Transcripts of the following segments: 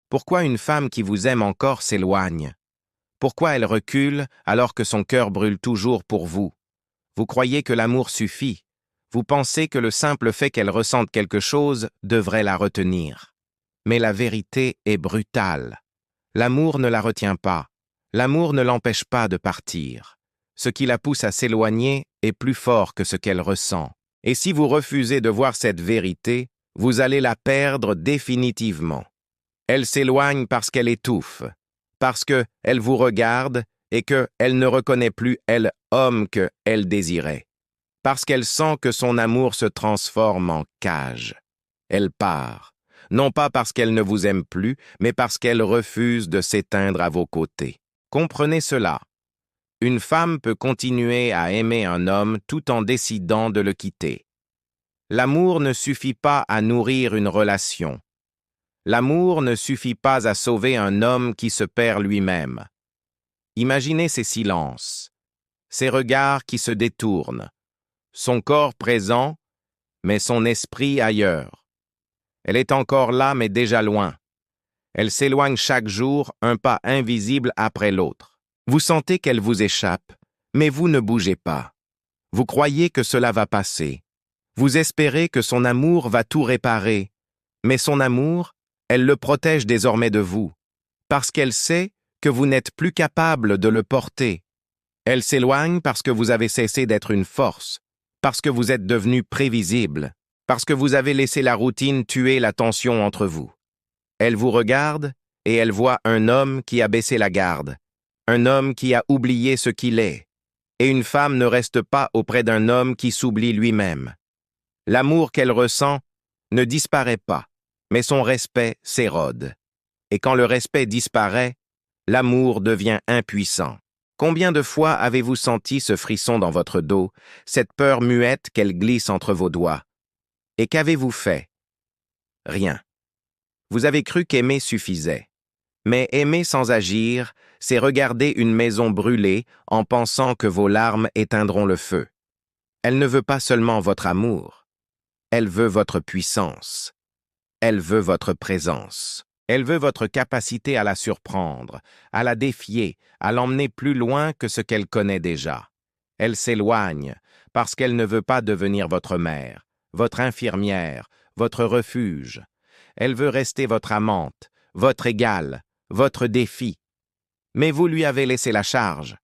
Pourquoi une femme qui vous aime encore s'éloigne? Pourquoi elle recule alors que son cœur brûle toujours pour vous? Vous croyez que l'amour suffit. Vous pensez que le simple fait qu'elle ressente quelque chose devrait la retenir. Mais la vérité est brutale. L'amour ne la retient pas. L'amour ne l'empêche pas de partir. Ce qui la pousse à s'éloigner est plus fort que ce qu'elle ressent. Et si vous refusez de voir cette vérité, vous allez la perdre définitivement. Elle s'éloigne parce qu'elle étouffe, parce qu'elle vous regarde et qu'elle ne reconnaît plus elle homme qu'elle désirait, parce qu'elle sent que son amour se transforme en cage. Elle part, non pas parce qu'elle ne vous aime plus, mais parce qu'elle refuse de s'éteindre à vos côtés. Comprenez cela. Une femme peut continuer à aimer un homme tout en décidant de le quitter. L'amour ne suffit pas à nourrir une relation. L'amour ne suffit pas à sauver un homme qui se perd lui-même. Imaginez ces silences, ces regards qui se détournent, son corps présent, mais son esprit ailleurs. Elle est encore là, mais déjà loin. Elle s'éloigne chaque jour, un pas invisible après l'autre. Vous sentez qu'elle vous échappe, mais vous ne bougez pas. Vous croyez que cela va passer. Vous espérez que son amour va tout réparer, mais son amour, elle le protège désormais de vous, parce qu'elle sait que vous n'êtes plus capable de le porter. Elle s'éloigne parce que vous avez cessé d'être une force, parce que vous êtes devenu prévisible, parce que vous avez laissé la routine tuer la tension entre vous. Elle vous regarde et elle voit un homme qui a baissé la garde, un homme qui a oublié ce qu'il est, et une femme ne reste pas auprès d'un homme qui s'oublie lui-même. L'amour qu'elle ressent ne disparaît pas, mais son respect s'érode. Et quand le respect disparaît, l'amour devient impuissant. Combien de fois avez-vous senti ce frisson dans votre dos, cette peur muette qu'elle glisse entre vos doigts? Et qu'avez-vous fait? Rien. Vous avez cru qu'aimer suffisait. Mais aimer sans agir, c'est regarder une maison brûler en pensant que vos larmes éteindront le feu. Elle ne veut pas seulement votre amour, elle veut votre puissance. Elle veut votre présence. Elle veut votre capacité à la surprendre, à la défier, à l'emmener plus loin que ce qu'elle connaît déjà. Elle s'éloigne parce qu'elle ne veut pas devenir votre mère, votre infirmière, votre refuge. Elle veut rester votre amante, votre égale, votre défi. Mais vous lui avez laissé la charge.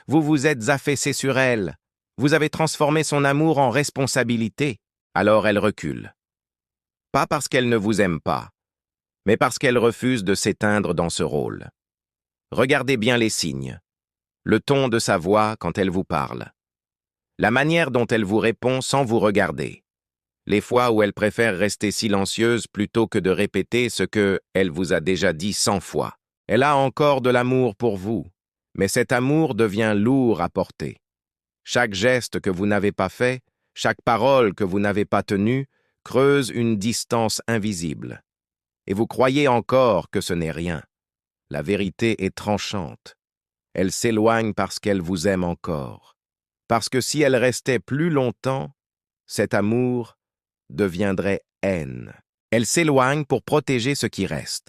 Vous vous êtes affaissé sur elle. Vous avez transformé son amour en responsabilité. Alors elle recule. Pas parce qu'elle ne vous aime pas, mais parce qu'elle refuse de s'éteindre dans ce rôle. Regardez bien les signes, le ton de sa voix quand elle vous parle, la manière dont elle vous répond sans vous regarder, les fois où elle préfère rester silencieuse plutôt que de répéter ce qu'elle vous a déjà dit 100 fois. Elle a encore de l'amour pour vous, mais cet amour devient lourd à porter. Chaque geste que vous n'avez pas fait, chaque parole que vous n'avez pas tenue, creuse une distance invisible. Et vous croyez encore que ce n'est rien. La vérité est tranchante. Elle s'éloigne parce qu'elle vous aime encore. Parce que si elle restait plus longtemps, cet amour deviendrait haine. Elle s'éloigne pour protéger ce qui reste.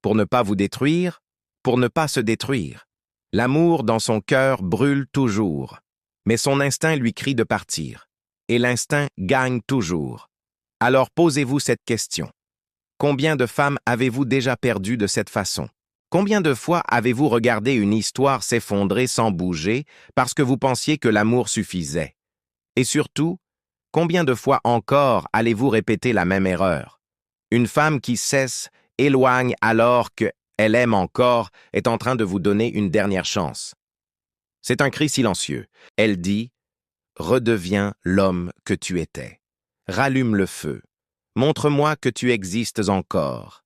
Pour ne pas vous détruire, pour ne pas se détruire. L'amour dans son cœur brûle toujours. Mais son instinct lui crie de partir. Et l'instinct gagne toujours. Alors posez-vous cette question. Combien de femmes avez-vous déjà perdues de cette façon? Combien de fois avez-vous regardé une histoire s'effondrer sans bouger parce que vous pensiez que l'amour suffisait? Et surtout, combien de fois encore allez-vous répéter la même erreur? Une femme qui cesse, éloigne alors qu'elle aime encore, est en train de vous donner une dernière chance. C'est un cri silencieux. Elle dit « Redeviens l'homme que tu étais. Rallume le feu. Montre-moi que tu existes encore. »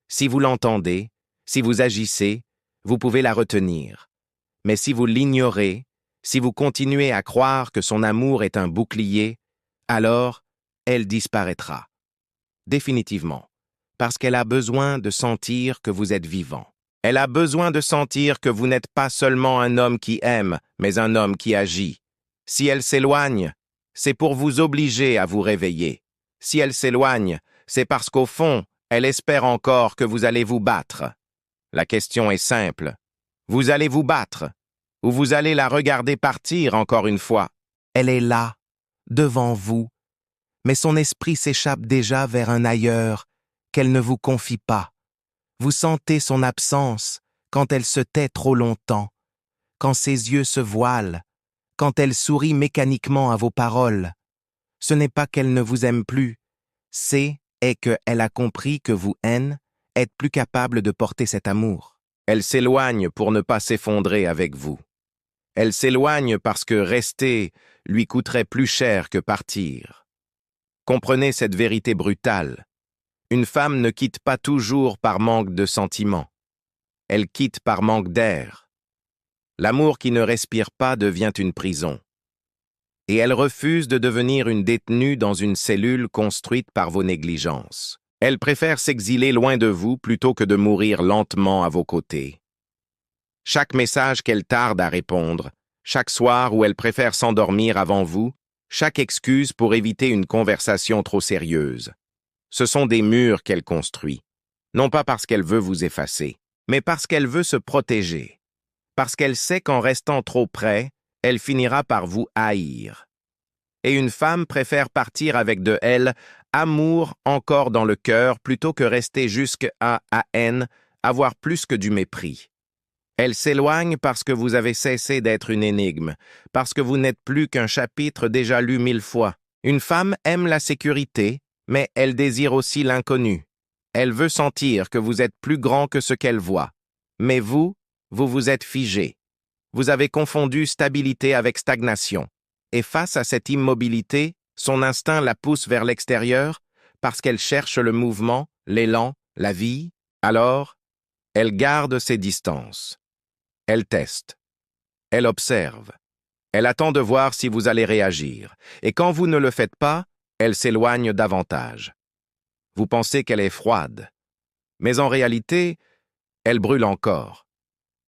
Si vous l'entendez, si vous agissez, vous pouvez la retenir. Mais si vous l'ignorez, si vous continuez à croire que son amour est un bouclier, alors elle disparaîtra. Définitivement. Parce qu'elle a besoin de sentir que vous êtes vivant. Elle a besoin de sentir que vous n'êtes pas seulement un homme qui aime, mais un homme qui agit. Si elle s'éloigne, c'est pour vous obliger à vous réveiller. Si elle s'éloigne, c'est parce qu'au fond, Elle espère encore que vous allez vous battre. La question est simple. Vous allez vous battre, ou vous allez la regarder partir encore une fois. Elle est là, devant vous, mais son esprit s'échappe déjà vers un ailleurs qu'elle ne vous confie pas. Vous sentez son absence quand elle se tait trop longtemps, quand ses yeux se voilent, quand elle sourit mécaniquement à vos paroles. Ce n'est pas qu'elle ne vous aime plus, c'est qu'elle a compris que vous, êtes plus capable de porter cet amour. Elle s'éloigne pour ne pas s'effondrer avec vous. Elle s'éloigne parce que rester lui coûterait plus cher que partir. Comprenez cette vérité brutale. Une femme ne quitte pas toujours par manque de sentiments. Elle quitte par manque d'air. L'amour qui ne respire pas devient une prison. Et elle refuse de devenir une détenue dans une cellule construite par vos négligences. Elle préfère s'exiler loin de vous plutôt que de mourir lentement à vos côtés. Chaque message qu'elle tarde à répondre, chaque soir où elle préfère s'endormir avant vous, chaque excuse pour éviter une conversation trop sérieuse. Ce sont des murs qu'elle construit, non pas parce qu'elle veut vous effacer, mais parce qu'elle veut se protéger, parce qu'elle sait qu'en restant trop près, elle finira par vous haïr. Et une femme préfère partir avec de elle amour encore dans le cœur plutôt que rester jusqu'à haine, avoir plus que du mépris. Elle s'éloigne parce que vous avez cessé d'être une énigme, parce que vous n'êtes plus qu'un chapitre déjà lu 1000 fois. Une femme aime la sécurité, mais elle désire aussi l'inconnu. Elle veut sentir que vous êtes plus grand que ce qu'elle voit. Mais vous vous êtes figé. Vous avez confondu stabilité avec stagnation. Et face à cette immobilité, son instinct la pousse vers l'extérieur parce qu'elle cherche le mouvement, l'élan, la vie. Alors, elle garde ses distances. Elle teste. Elle observe. Elle attend de voir si vous allez réagir. Et quand vous ne le faites pas, elle s'éloigne davantage. Vous pensez qu'elle est froide. Mais en réalité, elle brûle encore.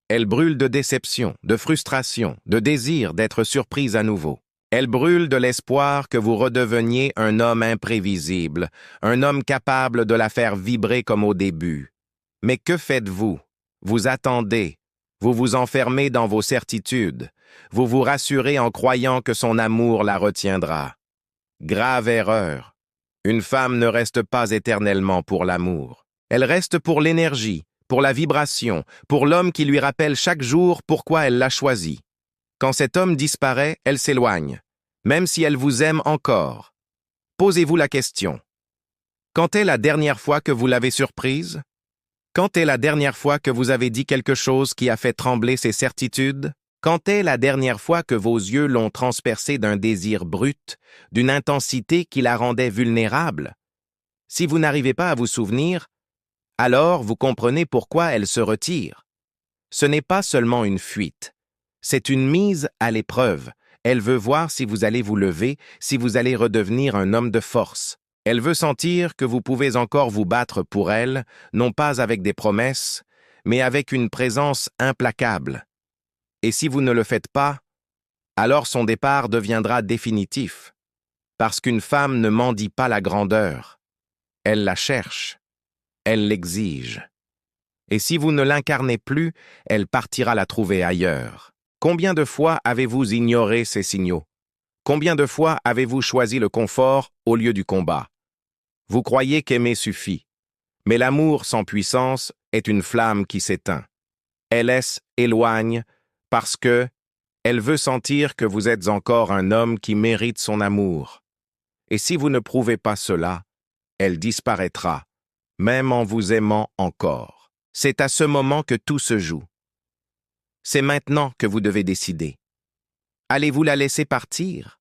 Elle brûle de déception, de frustration, de désir d'être surprise à nouveau. Elle brûle de l'espoir que vous redeveniez un homme imprévisible, un homme capable de la faire vibrer comme au début. Mais que faites-vous? Vous attendez. Vous vous enfermez dans vos certitudes. Vous vous rassurez en croyant que son amour la retiendra. Grave erreur. Une femme ne reste pas éternellement pour l'amour. Elle reste pour l'énergie, pour la vibration, pour l'homme qui lui rappelle chaque jour pourquoi elle l'a choisi. Quand cet homme disparaît, elle s'éloigne, même si elle vous aime encore. Posez-vous la question. Quand est la dernière fois que vous l'avez surprise? Quand est la dernière fois que vous avez dit quelque chose qui a fait trembler ses certitudes? Quand est la dernière fois que vos yeux l'ont transpercé d'un désir brut, d'une intensité qui la rendait vulnérable? Si vous n'arrivez pas à vous souvenir, alors vous comprenez pourquoi elle se retire. Ce n'est pas seulement une fuite. C'est une mise à l'épreuve. Elle veut voir si vous allez vous lever, si vous allez redevenir un homme de force. Elle veut sentir que vous pouvez encore vous battre pour elle, non pas avec des promesses, mais avec une présence implacable. Et si vous ne le faites pas, alors son départ deviendra définitif. Parce qu'une femme ne mendie pas la grandeur. Elle la cherche. Elle l'exige. Et si vous ne l'incarnez plus, elle partira la trouver ailleurs. Combien de fois avez-vous ignoré ces signaux? Combien de fois avez-vous choisi le confort au lieu du combat? Vous croyez qu'aimer suffit. Mais l'amour sans puissance est une flamme qui s'éteint. Elle éloigne parce que elle veut sentir que vous êtes encore un homme qui mérite son amour. Et si vous ne prouvez pas cela, elle disparaîtra, même en vous aimant encore. C'est à ce moment que tout se joue. C'est maintenant que vous devez décider. Allez-vous la laisser partir?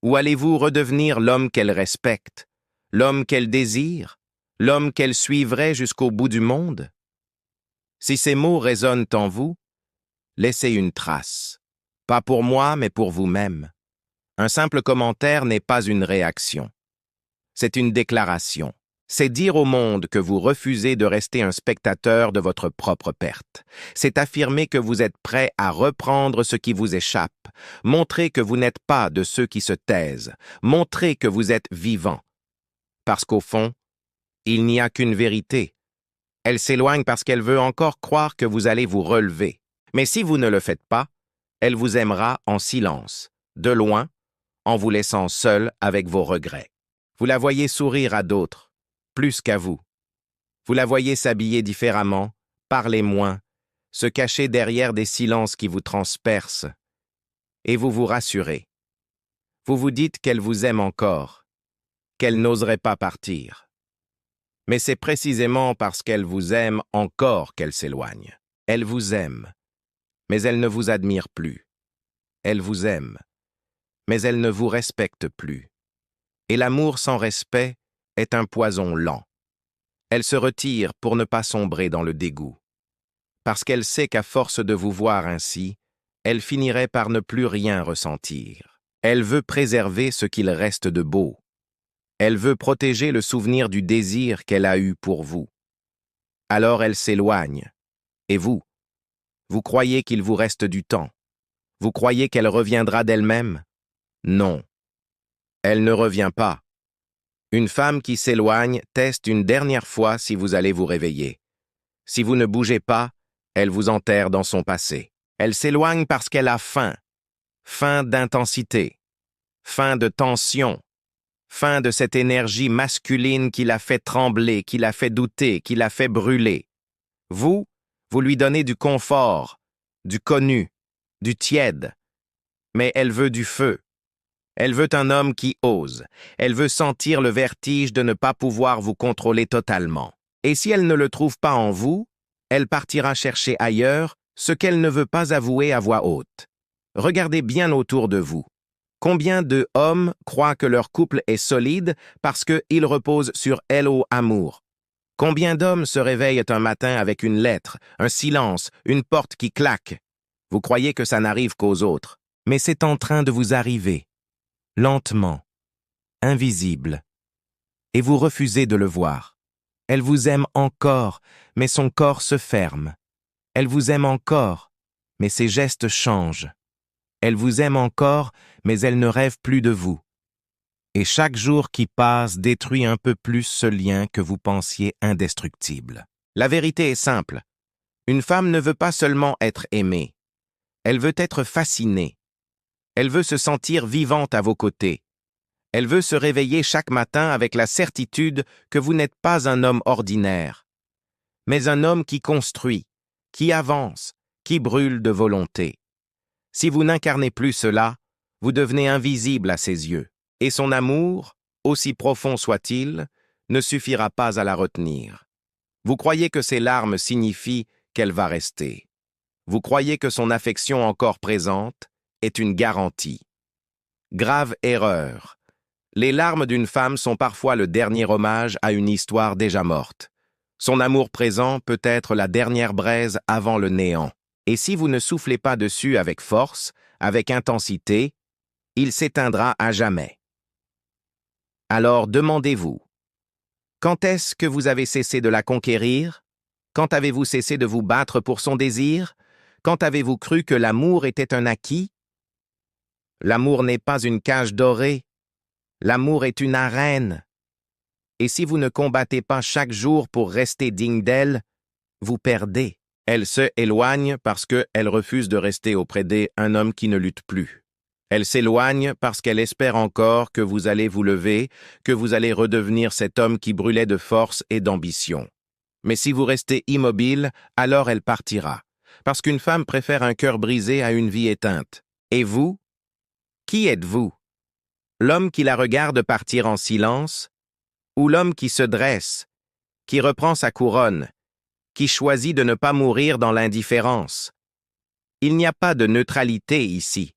Ou allez-vous redevenir l'homme qu'elle respecte, l'homme qu'elle désire, l'homme qu'elle suivrait jusqu'au bout du monde? Si ces mots résonnent en vous, laissez une trace. Pas pour moi, mais pour vous-même. Un simple commentaire n'est pas une réaction. C'est une déclaration. C'est dire au monde que vous refusez de rester un spectateur de votre propre perte. C'est affirmer que vous êtes prêt à reprendre ce qui vous échappe. Montrer que vous n'êtes pas de ceux qui se taisent. Montrer que vous êtes vivant. Parce qu'au fond, Il n'y a qu'une vérité. Elle s'éloigne parce qu'elle veut encore croire que vous allez vous relever. Mais si vous ne le faites pas, elle vous aimera en silence, de loin, en vous laissant seul avec vos regrets. Vous la voyez sourire à d'autres, plus qu'à vous. Vous la voyez s'habiller différemment, parler moins, se cacher derrière des silences qui vous transpercent. Et vous vous rassurez. Vous vous dites qu'elle vous aime encore, qu'elle n'oserait pas partir. Mais c'est précisément parce qu'elle vous aime encore qu'elle s'éloigne. Elle vous aime, mais elle ne vous admire plus. Elle vous aime, mais elle ne vous respecte plus. Et l'amour sans respect est un poison lent. Elle se retire pour ne pas sombrer dans le dégoût. Parce qu'elle sait qu'à force de vous voir ainsi, elle finirait par ne plus rien ressentir. Elle veut préserver ce qu'il reste de beau. Elle veut protéger le souvenir du désir qu'elle a eu pour vous. Alors elle s'éloigne. Et vous croyez qu'il vous reste du temps. Vous croyez qu'elle reviendra d'elle-même? Non. Elle ne revient pas. Une femme qui s'éloigne teste une dernière fois si vous allez vous réveiller. Si vous ne bougez pas, elle vous enterre dans son passé. Elle s'éloigne parce qu'elle a faim. Faim d'intensité. Faim de tension. Faim de cette énergie masculine qui l'a fait trembler, qui l'a fait douter, qui l'a fait brûler. Vous lui donnez du confort, du connu, du tiède. Mais elle veut du feu. Elle veut un homme qui ose. Elle veut sentir le vertige de ne pas pouvoir vous contrôler totalement. Et si elle ne le trouve pas en vous, elle partira chercher ailleurs ce qu'elle ne veut pas avouer à voix haute. Regardez bien autour de vous. Combien de hommes croient que leur couple est solide parce qu'il repose sur hello amour? Combien d'hommes se réveillent un matin avec une lettre, un silence, une porte qui claque? Vous croyez que ça n'arrive qu'aux autres, mais c'est en train de vous arriver. Lentement, invisible, et vous refusez de le voir. Elle vous aime encore, mais son corps se ferme. Elle vous aime encore, mais ses gestes changent. Elle vous aime encore, mais elle ne rêve plus de vous. Et chaque jour qui passe détruit un peu plus ce lien que vous pensiez indestructible. La vérité est simple. Une femme ne veut pas seulement être aimée. Elle veut être fascinée. Elle veut se sentir vivante à vos côtés. Elle veut se réveiller chaque matin avec la certitude que vous n'êtes pas un homme ordinaire, mais un homme qui construit, qui avance, qui brûle de volonté. Si vous n'incarnez plus cela, vous devenez invisible à ses yeux, et son amour, aussi profond soit-il, ne suffira pas à la retenir. Vous croyez que ses larmes signifient qu'elle va rester. Vous croyez que son affection encore présente est une garantie. Grave erreur. Les larmes d'une femme sont parfois le dernier hommage à une histoire déjà morte. Son amour présent peut être la dernière braise avant le néant. Et si vous ne soufflez pas dessus avec force, avec intensité, il s'éteindra à jamais. Alors demandez-vous, quand est-ce que vous avez cessé de la conquérir? Quand avez-vous cessé de vous battre pour son désir? Quand avez-vous cru que l'amour était un acquis? L'amour n'est pas une cage dorée. L'amour est une arène. Et si vous ne combattez pas chaque jour pour rester digne d'elle, vous perdez. Elle se éloigne parce qu'elle refuse de rester auprès d'un homme qui ne lutte plus. Elle s'éloigne parce qu'elle espère encore que vous allez vous lever, que vous allez redevenir cet homme qui brûlait de force et d'ambition. Mais si vous restez immobile, alors elle partira. Parce qu'une femme préfère un cœur brisé à une vie éteinte. Et vous? Qui êtes-vous? L'homme qui la regarde partir en silence, ou l'homme qui se dresse, qui reprend sa couronne, qui choisit de ne pas mourir dans l'indifférence? Il n'y a pas de neutralité ici.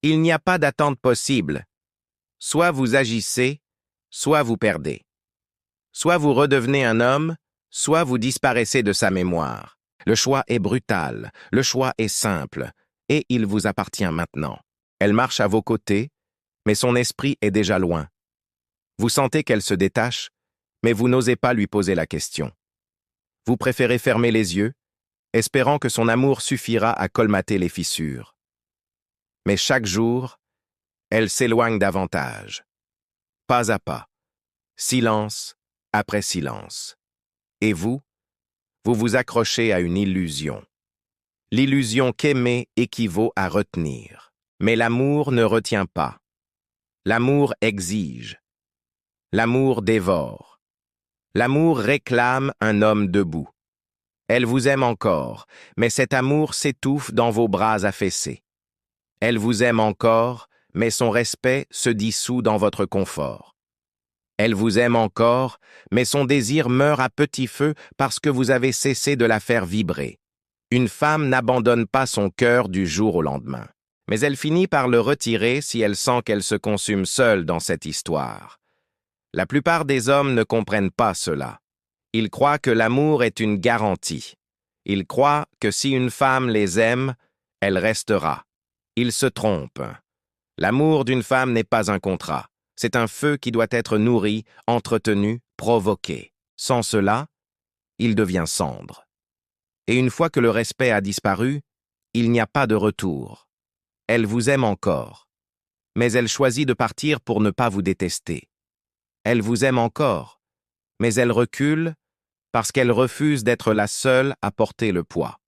Il n'y a pas d'attente possible. Soit vous agissez, soit vous perdez. Soit vous redevenez un homme, soit vous disparaissez de sa mémoire. Le choix est brutal, le choix est simple, et il vous appartient maintenant. Elle marche à vos côtés, mais son esprit est déjà loin. Vous sentez qu'elle se détache, mais vous n'osez pas lui poser la question. Vous préférez fermer les yeux, espérant que son amour suffira à colmater les fissures. Mais chaque jour, elle s'éloigne davantage. Pas à pas. Silence, après silence. Et vous? Vous vous accrochez à une illusion. L'illusion qu'aimer équivaut à retenir. Mais l'amour ne retient pas. L'amour exige. L'amour dévore. L'amour réclame un homme debout. Elle vous aime encore, mais cet amour s'étouffe dans vos bras affaissés. Elle vous aime encore, mais son respect se dissout dans votre confort. Elle vous aime encore, mais son désir meurt à petit feu parce que vous avez cessé de la faire vibrer. Une femme n'abandonne pas son cœur du jour au lendemain, mais elle finit par le retirer si elle sent qu'elle se consume seule dans cette histoire. La plupart des hommes ne comprennent pas cela. Ils croient que l'amour est une garantie. Ils croient que si une femme les aime, elle restera. Ils se trompent. L'amour d'une femme n'est pas un contrat. C'est un feu qui doit être nourri, entretenu, provoqué. Sans cela, il devient cendre. Et une fois que le respect a disparu, il n'y a pas de retour. Elle vous aime encore, mais elle choisit de partir pour ne pas vous détester. Elle vous aime encore, mais elle recule parce qu'elle refuse d'être la seule à porter le poids.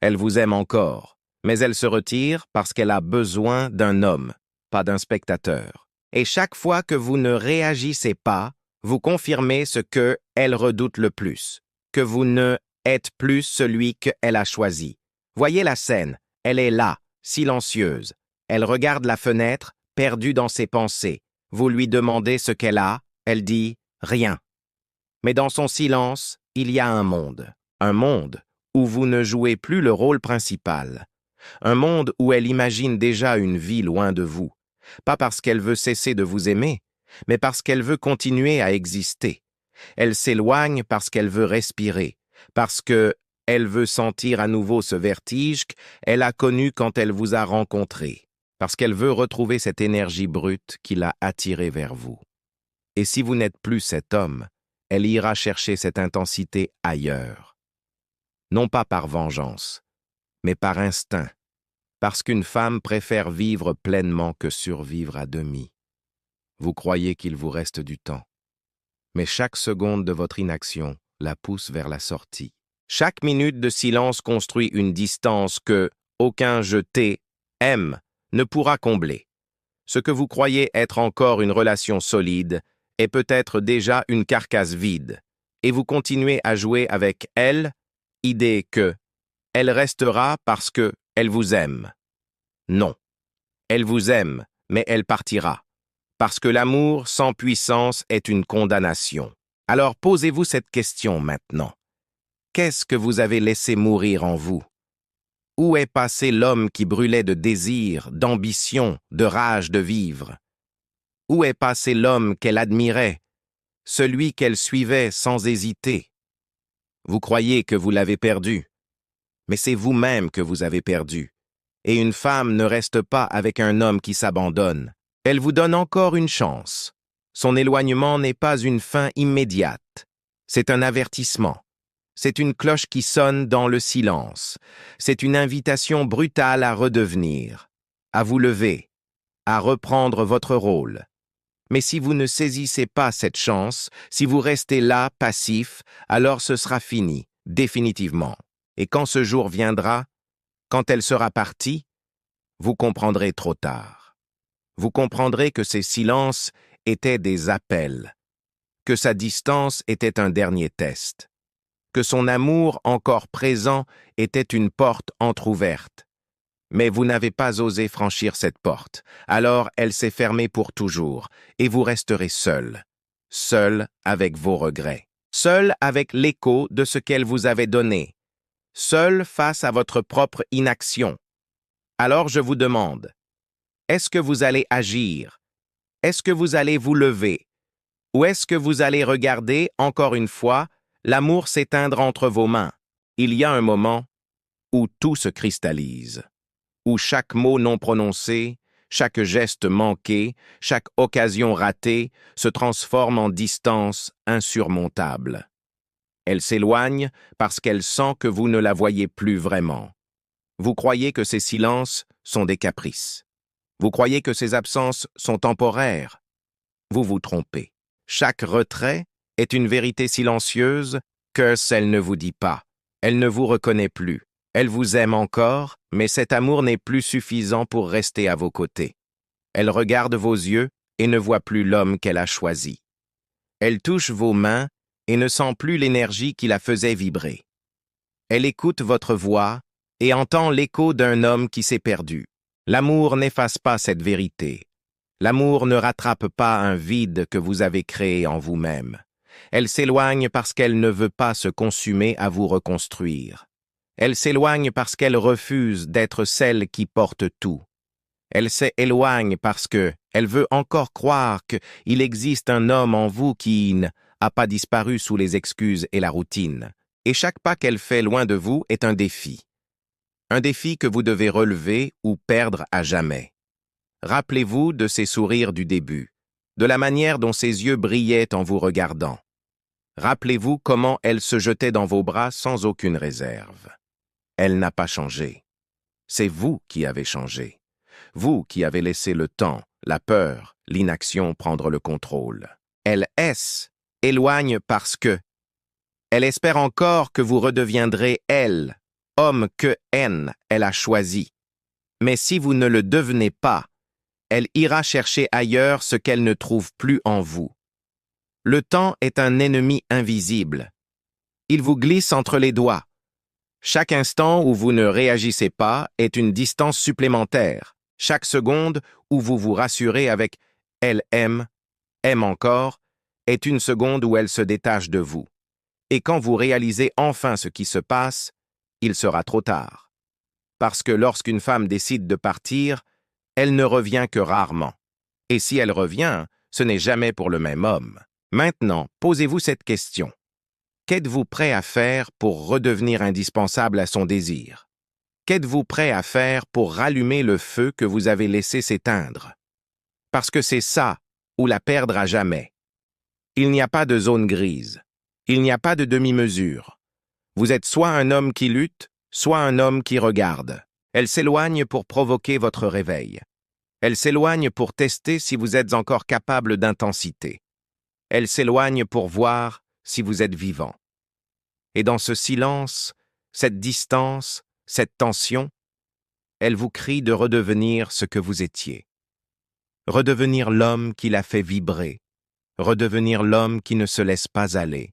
Elle vous aime encore, mais elle se retire parce qu'elle a besoin d'un homme, pas d'un spectateur. Et chaque fois que vous ne réagissez pas, vous confirmez ce qu'elle redoute le plus, que vous ne êtes plus celui qu'elle a choisi. Voyez la scène, elle est là, silencieuse. Elle regarde la fenêtre, perdue dans ses pensées. Vous lui demandez ce qu'elle a, elle dit « rien ». Mais dans son silence, il y a un monde où vous ne jouez plus le rôle principal. Un monde où elle imagine déjà une vie loin de vous. Pas parce qu'elle veut cesser de vous aimer, mais parce qu'elle veut continuer à exister. Elle s'éloigne parce qu'elle veut respirer, parce qu'elle veut sentir à nouveau ce vertige qu'elle a connu quand elle vous a rencontré, parce qu'elle veut retrouver cette énergie brute qui l'a attirée vers vous. Et si vous n'êtes plus cet homme, elle ira chercher cette intensité ailleurs. Non pas par vengeance, mais par instinct, parce qu'une femme préfère vivre pleinement que survivre à demi. Vous croyez qu'il vous reste du temps, mais chaque seconde de votre inaction la pousse vers la sortie. Chaque minute de silence construit une distance que aucun je t'aime ne pourra combler. Ce que vous croyez être encore une relation solide est peut-être déjà une carcasse vide, et vous continuez à jouer avec elle, idée que elle restera parce que elle vous aime. Non, elle vous aime, mais elle partira, parce que l'amour sans puissance est une condamnation. Alors posez-vous cette question maintenant. Qu'est-ce que vous avez laissé mourir en vous? Où est passé l'homme qui brûlait de désir, d'ambition, de rage de vivre? Où est passé l'homme qu'elle admirait, celui qu'elle suivait sans hésiter? Vous croyez que vous l'avez perdu, mais c'est vous-même que vous avez perdu. Et une femme ne reste pas avec un homme qui s'abandonne. Elle vous donne encore une chance. Son éloignement n'est pas une fin immédiate. C'est un avertissement. C'est une cloche qui sonne dans le silence. C'est une invitation brutale à redevenir, à vous lever, à reprendre votre rôle. Mais si vous ne saisissez pas cette chance, si vous restez là, passif, alors ce sera fini, définitivement. Et quand ce jour viendra, quand elle sera partie, vous comprendrez trop tard. Vous comprendrez que ces silences étaient des appels, que sa distance était un dernier test, que son amour encore présent était une porte entr'ouverte. Mais vous n'avez pas osé franchir cette porte, alors elle s'est fermée pour toujours, et vous resterez seul, seul avec vos regrets, seul avec l'écho de ce qu'elle vous avait donné, seul face à votre propre inaction. Alors je vous demande, est-ce que vous allez agir? Est-ce que vous allez vous lever? Ou est-ce que vous allez regarder, encore une fois, l'amour s'éteindre entre vos mains? Il y a un moment où tout se cristallise, où chaque mot non prononcé, chaque geste manqué, chaque occasion ratée se transforme en distance insurmontable. Elle s'éloigne parce qu'elle sent que vous ne la voyez plus vraiment. Vous croyez que ces silences sont des caprices. Vous croyez que ces absences sont temporaires. Vous vous trompez. Chaque retrait est une vérité silencieuse que elle ne vous dit pas. Elle ne vous reconnaît plus. Elle vous aime encore, mais cet amour n'est plus suffisant pour rester à vos côtés. Elle regarde vos yeux et ne voit plus l'homme qu'elle a choisi. Elle touche vos mains et ne sent plus l'énergie qui la faisait vibrer. Elle écoute votre voix et entend l'écho d'un homme qui s'est perdu. L'amour n'efface pas cette vérité. L'amour ne rattrape pas un vide que vous avez créé en vous-même. Elle s'éloigne parce qu'elle ne veut pas se consumer à vous reconstruire. Elle s'éloigne parce qu'elle refuse d'être celle qui porte tout. Elle s'éloigne parce qu'elle veut encore croire qu'il existe un homme en vous qui n'a pas disparu sous les excuses et la routine. Et chaque pas qu'elle fait loin de vous est un défi. Un défi que vous devez relever ou perdre à jamais. Rappelez-vous de ses sourires du début, de la manière dont ses yeux brillaient en vous regardant. Rappelez-vous comment elle se jetait dans vos bras sans aucune réserve. Elle n'a pas changé. C'est vous qui avez changé. Vous qui avez laissé le temps, la peur, l'inaction prendre le contrôle. Elle éloigne parce que elle espère encore que vous redeviendrez elle, homme que elle a choisi. Mais si vous ne le devenez pas, elle ira chercher ailleurs ce qu'elle ne trouve plus en vous. Le temps est un ennemi invisible. Il vous glisse entre les doigts. Chaque instant où vous ne réagissez pas est une distance supplémentaire. Chaque seconde où vous vous rassurez avec « elle aime encore » est une seconde où elle se détache de vous. Et quand vous réalisez enfin ce qui se passe, il sera trop tard. Parce que lorsqu'une femme décide de partir, elle ne revient que rarement. Et si elle revient, ce n'est jamais pour le même homme. Maintenant, posez-vous cette question. Qu'êtes-vous prêt à faire pour redevenir indispensable à son désir? Qu'êtes-vous prêt à faire pour rallumer le feu que vous avez laissé s'éteindre? Parce que c'est ça, ou la perdre à jamais. Il n'y a pas de zone grise. Il n'y a pas de demi-mesure. Vous êtes soit un homme qui lutte, soit un homme qui regarde. Elle s'éloigne pour provoquer votre réveil. Elle s'éloigne pour tester si vous êtes encore capable d'intensité. Elle s'éloigne pour voir si vous êtes vivant. Et dans ce silence, cette distance, cette tension, elle vous crie de redevenir ce que vous étiez. Redevenir l'homme qui l'a fait vibrer. Redevenir l'homme qui ne se laisse pas aller.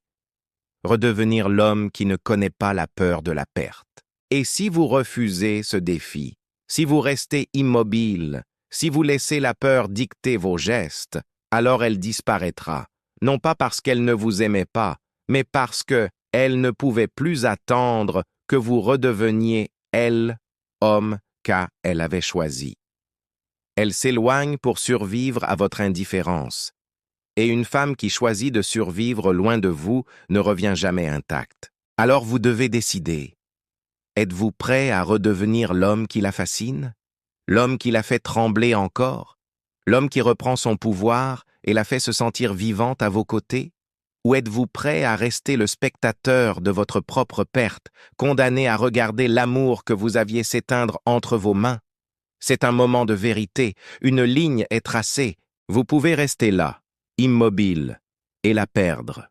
Redevenir l'homme qui ne connaît pas la peur de la perte. Et si vous refusez ce défi, si vous restez immobile, si vous laissez la peur dicter vos gestes, alors elle disparaîtra, non pas parce qu'elle ne vous aimait pas, mais parce qu'elle ne pouvait plus attendre que vous redeveniez elle, homme qu'elle avait choisi. Elle s'éloigne pour survivre à votre indifférence. Et une femme qui choisit de survivre loin de vous ne revient jamais intacte. Alors vous devez décider. Êtes-vous prêt à redevenir l'homme qui la fascine? L'homme qui la fait trembler encore? L'homme qui reprend son pouvoir et la fait se sentir vivante à vos côtés? Ou êtes-vous prêt à rester le spectateur de votre propre perte, condamné à regarder l'amour que vous aviez s'éteindre entre vos mains? C'est un moment de vérité, une ligne est tracée. Vous pouvez rester là, immobile, et la perdre.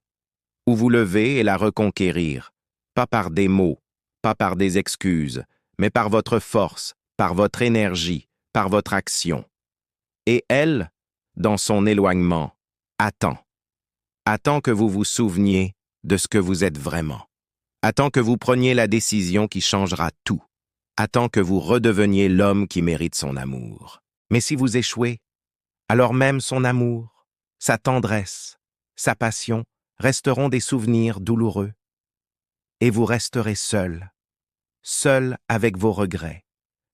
Ou vous lever et la reconquérir, pas par des mots, pas par des excuses, mais par votre force, par votre énergie, par votre action. Et elle, dans son éloignement, attend. Attend que vous vous souveniez de ce que vous êtes vraiment. Attend que vous preniez la décision qui changera tout. Attend que vous redeveniez l'homme qui mérite son amour. Mais si vous échouez, alors même son amour, sa tendresse, sa passion resteront des souvenirs douloureux. Et vous resterez seul, seul avec vos regrets,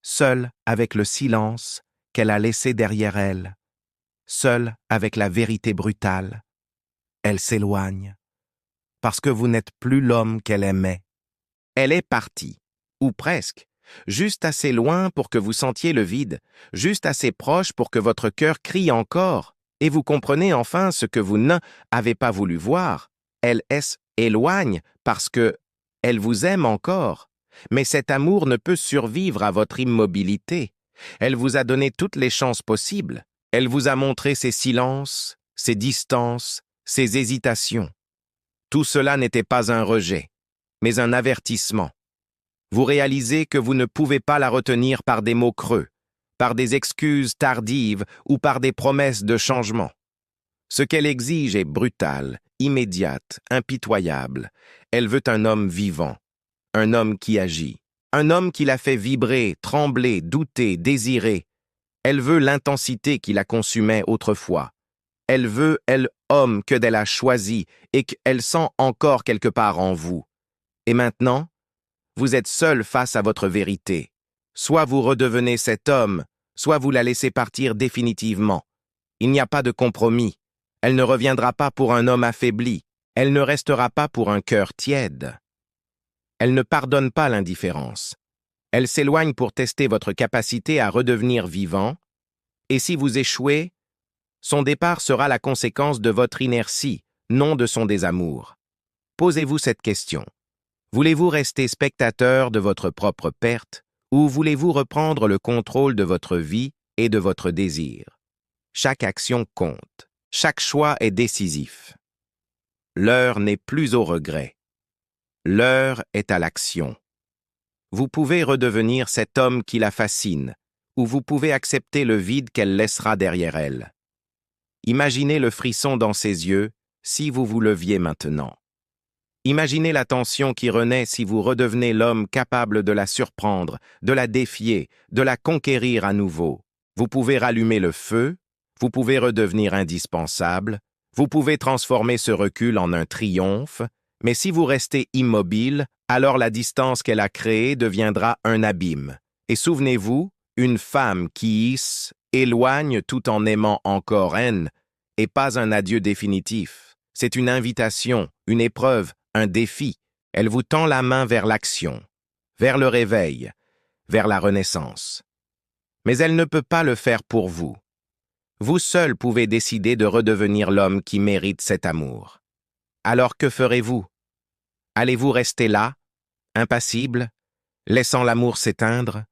seul avec le silence qu'elle a laissé derrière elle, seul avec la vérité brutale. Elle s'éloigne, parce que vous n'êtes plus l'homme qu'elle aimait. Elle est partie, ou presque, juste assez loin pour que vous sentiez le vide, juste assez proche pour que votre cœur crie encore, et vous comprenez enfin ce que vous n'avez pas voulu voir. Elle s'éloigne parce que elle vous aime encore, mais cet amour ne peut survivre à votre immobilité. Elle vous a donné toutes les chances possibles. Elle vous a montré ses silences, ses distances, ses hésitations. Tout cela n'était pas un rejet, mais un avertissement. Vous réalisez que vous ne pouvez pas la retenir par des mots creux, par des excuses tardives ou par des promesses de changement. Ce qu'elle exige est brutal, immédiate, impitoyable. Elle veut un homme vivant, un homme qui agit, un homme qui la fait vibrer, trembler, douter, désirer. Elle veut l'intensité qui la consumait autrefois. Elle veut, elle, homme qu'elle a choisi et qu'elle sent encore quelque part en vous. Et maintenant, vous êtes seul face à votre vérité. Soit vous redevenez cet homme, soit vous la laissez partir définitivement. Il n'y a pas de compromis. Elle ne reviendra pas pour un homme affaibli. Elle ne restera pas pour un cœur tiède. Elle ne pardonne pas l'indifférence. Elle s'éloigne pour tester votre capacité à redevenir vivant, et si vous échouez, son départ sera la conséquence de votre inertie, non de son désamour. Posez-vous cette question. Voulez-vous rester spectateur de votre propre perte, ou voulez-vous reprendre le contrôle de votre vie et de votre désir? Chaque action compte. Chaque choix est décisif. L'heure n'est plus au regret. L'heure est à l'action. Vous pouvez redevenir cet homme qui la fascine, ou vous pouvez accepter le vide qu'elle laissera derrière elle. Imaginez le frisson dans ses yeux si vous vous leviez maintenant. Imaginez la tension qui renaît si vous redevenez l'homme capable de la surprendre, de la défier, de la conquérir à nouveau. Vous pouvez rallumer le feu, vous pouvez redevenir indispensable, vous pouvez transformer ce recul en un triomphe, mais si vous restez immobile, alors la distance qu'elle a créée deviendra un abîme. Et souvenez-vous, une femme qui hisse, éloigne tout en aimant encore haine, et pas un adieu définitif. C'est une invitation, une épreuve, un défi. Elle vous tend la main vers l'action, vers le réveil, vers la renaissance. Mais elle ne peut pas le faire pour vous. Vous seul pouvez décider de redevenir l'homme qui mérite cet amour. Alors que ferez-vous? Allez-vous rester là, impassible, laissant l'amour s'éteindre?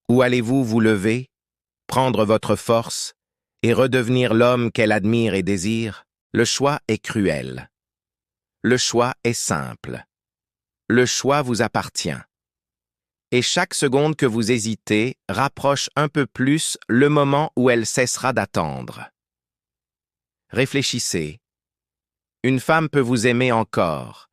Ou allez-vous vous lever, prendre votre force et redevenir l'homme qu'elle admire et désire? Le choix est cruel. Le choix est simple. Le choix vous appartient. Et chaque seconde que vous hésitez rapproche un peu plus le moment où elle cessera d'attendre. Réfléchissez. Une femme peut vous aimer encore,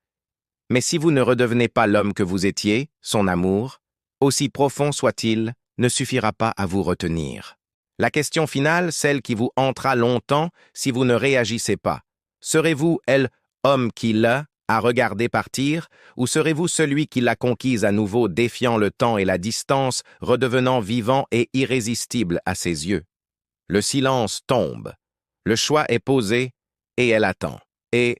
mais si vous ne redevenez pas l'homme que vous étiez, son amour, aussi profond soit-il, ne suffira pas à vous retenir. La question finale, celle qui vous hantera longtemps si vous ne réagissez pas. Serez-vous, elle, homme qui l'a, à regarder partir, ou serez-vous celui qui l'a conquise à nouveau, défiant le temps et la distance, redevenant vivant et irrésistible à ses yeux? Le silence tombe. Le choix est posé, et elle attend. Et